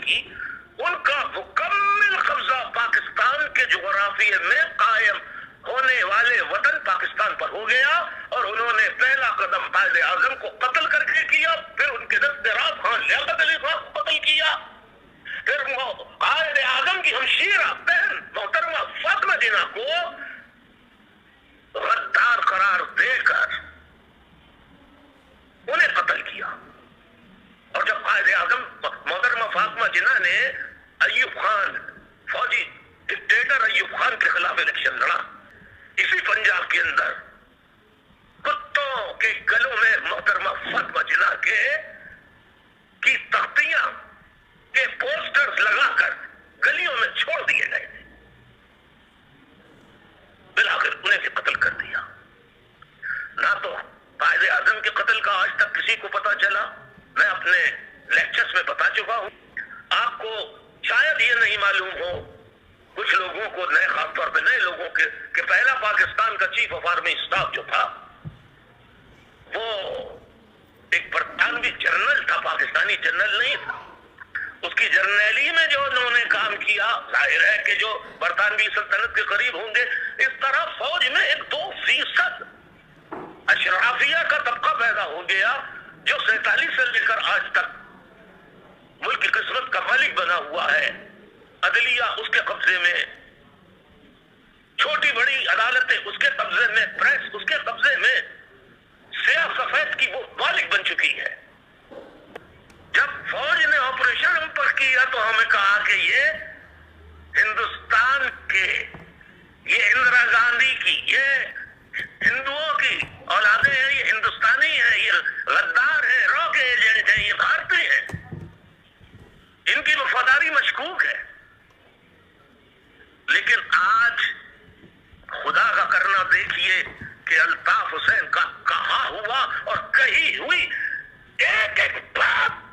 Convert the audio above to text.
کی، ان کا مکمل قبضہ پاکستان کے جغرافیے میں قائم ہونے والے وطن پاکستان پر ہو گیا، اور انہوں نے پہلا قدم قائد اعظم کو قتل کر کے کیا، پھر ان کے دست راز خان لیاقت علی خان کو قتل کیا، پھر قائد اعظم کی ہمشیرہ بہن محترمہ فاطمہ جناح کو غدار قرار دے کر انہیں قتل کیا۔ اور جب قائد اعظم محترمہ فاطمہ جناح نے ایوب خان، فوجی ڈکٹیٹر ایوب خان کے خلاف الیکشن لڑا، اسی پنجاب کے اندر کتوں کے گلوں میں محترمہ فاطمہ جناح کی تختیاں کے پوسٹرز لگا کر گلیوں میں چھوڑ دیے گئے تھے، بالآخر انہیں بھی قتل کر دیا۔ نہ تو قائد اعظم کے قتل کا آج تک کسی کو پتا چلا، میں اپنے لیکچرز میں بتا چکا ہوں، آپ کو شاید یہ نہیں معلوم ہو، کچھ لوگوں کو نئے، خاص طور پہ نئے لوگوں کے، کہ پہلا پاکستان کا چیف آف آرمی اسٹاف جو تھا وہ ایک برطانوی جنرل تھا، پاکستانی جنرل نہیں تھا۔ اس کی جرنیلی میں جو انہوں نے کام کیا، ظاہر ہے کہ جو برطانوی سلطنت کے قریب ہوں گے، اس طرح فوج میں 1-2% اشرافیہ کا طبقہ پیدا ہو گیا، جو 47 سے لے کر آج تک ملک کی قسمت کا مالک بنا ہوا ہے۔ عدلیہ اس کے قبضے میں، چھوٹی بڑی عدالتیں اس کے قبضے میں، پریس اس کے قبضے میں، سیاہ سفید کی وہ مالک بن چکی ہے۔ جب فوج نے آپریشن ہم پر کیا تو ہمیں کہا کہ یہ ہندوستان کے، یہ اندرا گاندھی کی، یہ ہندوؤں کی اولادیں ہیں، یہ ہندوستانی ہیں، یہ غدار ہیں، را کے ایجنٹ ہیں، یہ بھارتی ہیں، ان کی وفاداری مشکوک ہے۔ لیکن آج خدا کا کرنا دیکھیے کہ الطاف حسین کا کہا ہوا اور کہی ہوئی ایک ایک بات